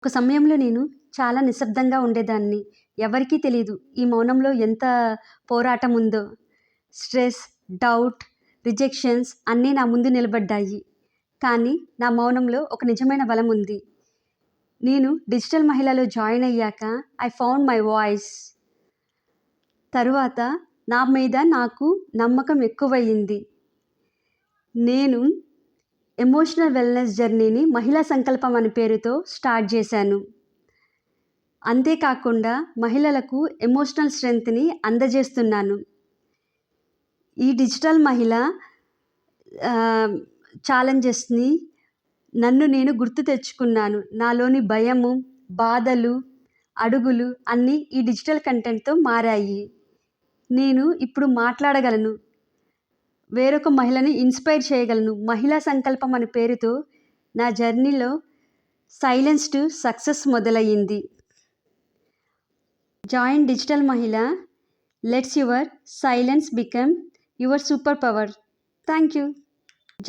ఒక సమయంలో నేను చాలా నిశ్శబ్దంగా ఉండేదాన్ని. ఎవరికీ తెలీదు ఈ మౌనంలో ఎంత పోరాటం ఉందో. స్ట్రెస్, డౌట్, రిజెక్షన్స్ అన్నీ నా ముందు నిలబడ్డాయి. కానీ నా మౌనంలో ఒక నిజమైన బలం ఉంది. నేను డిజిటల్ మహిళలో జాయిన్ అయ్యాక ఐ ఫౌండ్ మై వాయిస్. తరువాత నా మీద నాకు నమ్మకం ఎక్కువయ్యింది. నేను ఎమోషనల్ వెల్‌నెస్ జర్నీని మహిళా సంకల్పం అనే పేరుతో స్టార్ట్ చేశాను. అంతేకాకుండా మహిళలకు ఎమోషనల్ స్ట్రెంగ్త్‌ని అందజేస్తున్నాను. ఈ డిజిటల్ మహిళ ఛాలెంజెస్‌ని నన్ను నేను గుర్తు తెచ్చుకున్నాను. నాలోని భయము, బాధలు, అడుగులు అన్నీ ఈ డిజిటల్ కంటెంట్‌తో మారాయి. నేను ఇప్పుడు మాట్లాడగలను. వేరొక మహిళని ఇన్స్పైర్ చేయగలను. మహిళా సంకల్పం అనే పేరుతో నా జర్నీలో సైలెన్స్ టు సక్సెస్ మొదలయ్యింది. జాయిన్ డిజిటల్ మహిళ. Let's your silence become you're super power. Thank you.